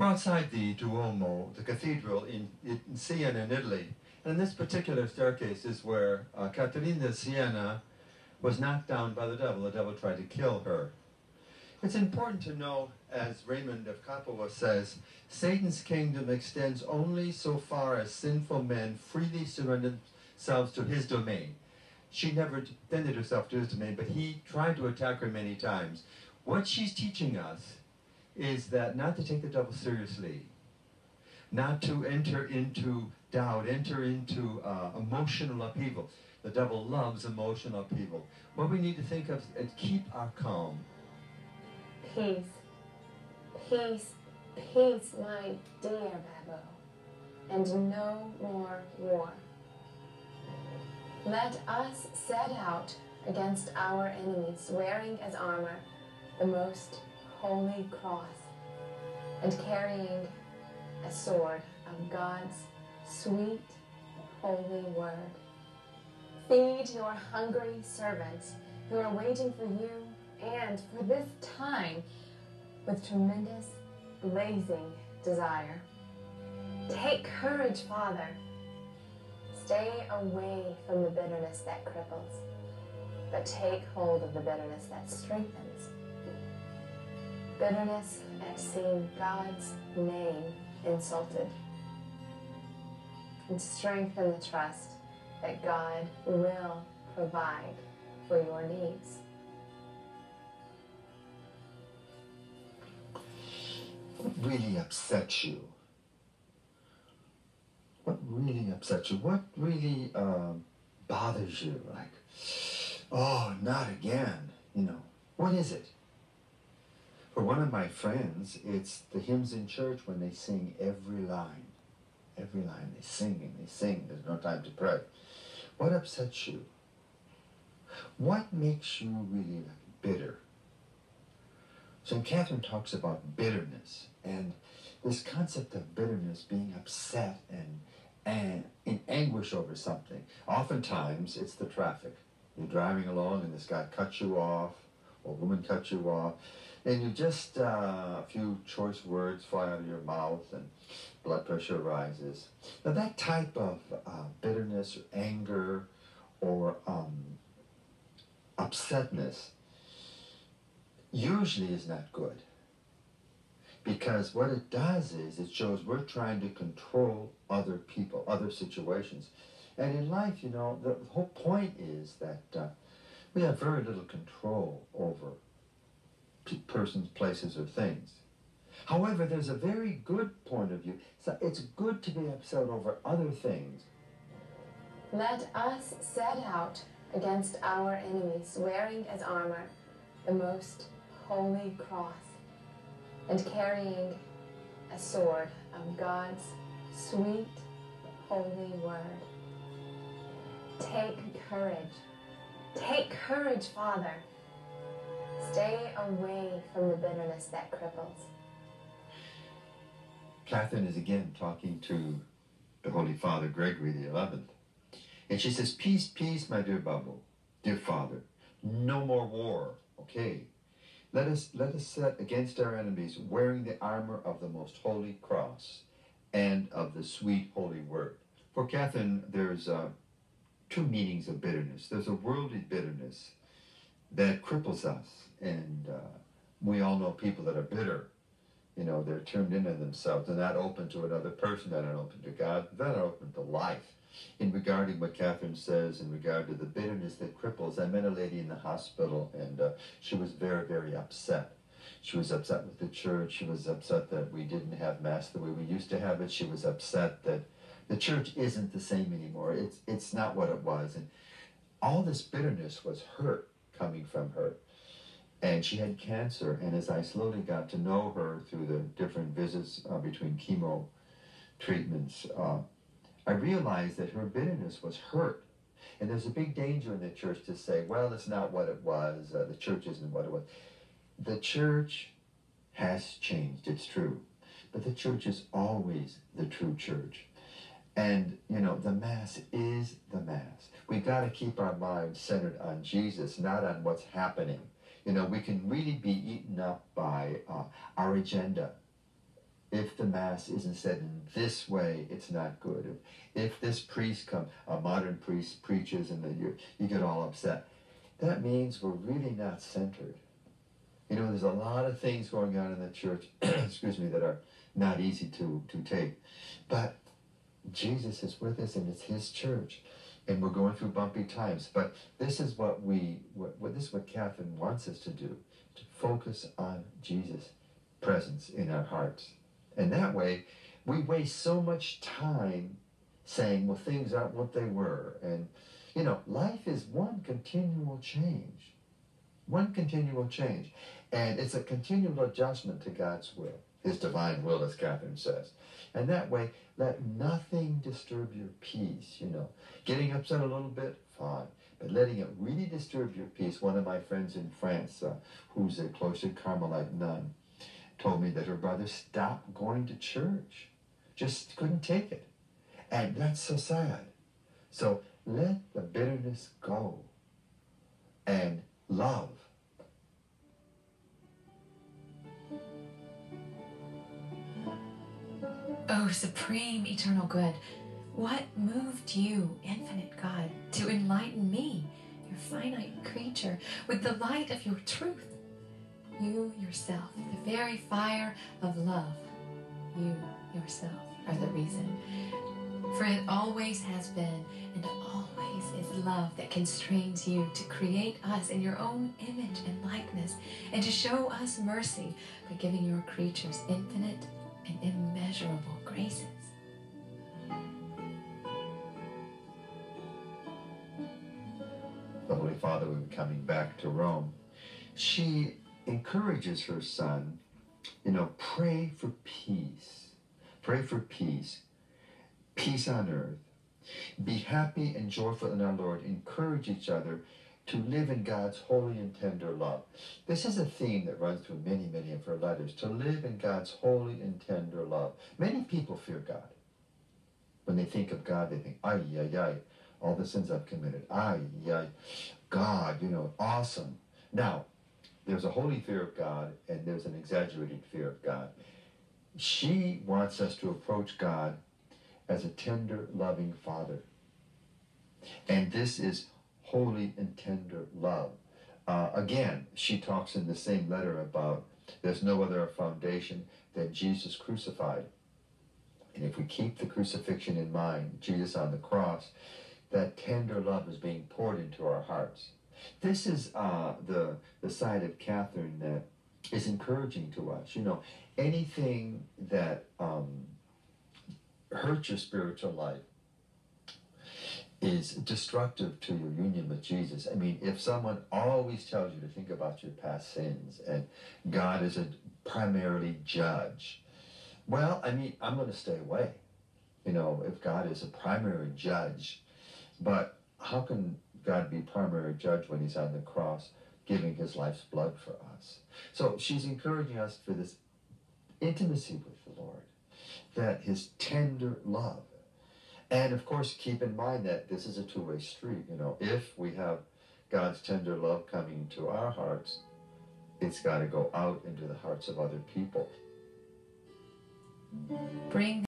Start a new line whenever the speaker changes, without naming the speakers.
outside the Duomo, the cathedral in Siena in Italy. And this particular staircase is where Caterina of Siena was knocked down by the devil. The devil tried to kill her. It's important to know, as Raymond of Capua says, Satan's kingdom extends only so far as sinful men freely surrender themselves to his domain. She never defended herself to his domain, but he tried to attack her many times. What she's teaching us is that not to take the devil seriously, not to enter into doubt, enter into emotional upheaval. The devil loves emotional upheaval. What we need to think of is keep our calm.
Peace, peace, peace, my dear Babbo, and no more war. Let us set out against our enemies, wearing as armor the most holy cross, and carrying a sword of God's sweet, holy word. Feed your hungry servants who are waiting for you and for this time with tremendous, blazing desire. Take courage, Father. Stay away from the bitterness that cripples, but take hold of the bitterness that strengthens. Bitterness at seeing God's name insulted. And strengthen the trust that God will provide for your needs.
What really upsets you? What really upsets you? What really bothers you? Like, oh, not again, you know. What is it? For one of my friends, it's the hymns in church when they sing every line. Every line, they sing and they sing. There's no time to pray. What upsets you? What makes you really bitter? St. Catherine talks about bitterness and this concept of bitterness, being upset and in anguish over something. Oftentimes, it's the traffic. You're driving along and this guy cuts you off, or a woman cuts you off, and you just, a few choice words fly out of your mouth and blood pressure rises. Now that type of bitterness or anger or upsetness usually is not good. Because what it does is it shows we're trying to control other people, other situations. And in life, you know, the whole point is that we have very little control over persons, places, or things. However, there's a very good point of view. So it's good to be upset over other things.
Let us set out against our enemies, wearing as armor the most holy cross, and carrying a sword of God's sweet, holy word. Take courage. Take courage, Father. Stay away from the bitterness that cripples.
Catherine is again talking to the Holy Father Gregory the 11th. And she says, peace, peace, my dear Babbo, dear Father. No more war, okay? Let us set against our enemies, wearing the armor of the most holy cross and of the sweet holy word. For Catherine, there's two meanings of bitterness. There's a worldly bitterness that cripples us, and we all know people that are bitter. You know, they're turned into themselves. They're not open to another person. They're not open to God. They're not open to life. In regarding what Catherine says in regard to the bitterness that cripples, I met a lady in the hospital, and she was very, very upset. She was upset with the church. She was upset that we didn't have Mass the way we used to have it. She was upset that the church isn't the same anymore. It's not what it was. And all this bitterness was hurt coming from her. And she had cancer, and as I slowly got to know her through the different visits between chemo treatments, I realized that her bitterness was hurt. And there's a big danger in the church to say, well, it's not what it was, the church isn't what it was. The church has changed, it's true. But the church is always the true church. And, you know, the Mass is the Mass. We've got to keep our minds centered on Jesus, not on what's happening. You know, we can really be eaten up by our agenda. If the Mass isn't said in this way, it's not good. If this priest comes, a modern priest preaches and then you get all upset, that means we're really not centered. You know, there's a lot of things going on in the church, excuse me, that are not easy to take. But Jesus is with us and it's his church. And we're going through bumpy times. But this is what this is what Catherine wants us to do, to focus on Jesus' presence in our hearts. And that way, we waste so much time saying, well, things aren't what they were. And, you know, life is one continual change. One continual change. And it's a continual adjustment to God's will, his divine will, as Catherine says. And that way, let nothing disturb your peace, you know. Getting upset a little bit, fine. But letting it really disturb your peace. One of my friends in France, who's a cloistered Carmelite nun, told me that her brother stopped going to church. Just couldn't take it. And that's so sad. So let the bitterness go and love.
Oh, supreme eternal good, what moved you, infinite God, to enlighten me, your finite creature, with the light of your truth? You yourself, the very fire of love, you yourself are the reason. For it always has been and always is love that constrains you to create us in your own image and likeness, and to show us mercy by giving your creatures infinite and immeasurable graces.
The Holy Father, when coming back to Rome, she encourages her son, you know, pray for peace. Pray for peace. Peace on earth. Be happy and joyful in our Lord. Encourage each other to live in God's holy and tender love. This is a theme that runs through many, many of her letters, to live in God's holy and tender love. Many people fear God. When they think of God, they think, ay, ay, ay, all the sins I've committed. Ay, ay, God, you know, awesome. Now, there's a holy fear of God and there's an exaggerated fear of God. She wants us to approach God as a tender, loving Father. And this is holy and tender love. Again, she talks in the same letter about there's no other foundation than Jesus crucified. And if we keep the crucifixion in mind, Jesus on the cross, that tender love is being poured into our hearts. This is the side of Catherine that is encouraging to us. You know, anything that hurts your spiritual life is destructive to your union with Jesus. I mean, if someone always tells you to think about your past sins and God is a primarily judge, well, I mean, I'm going to stay away. You know, if God is a primary judge, but how can God be primary judge when he's on the cross giving his life's blood for us? So she's encouraging us for this intimacy with the Lord, that his tender love. And of course, keep in mind that this is a two-way street. You know, if we have God's tender love coming into our hearts, it's got to go out into the hearts of other people.
Bring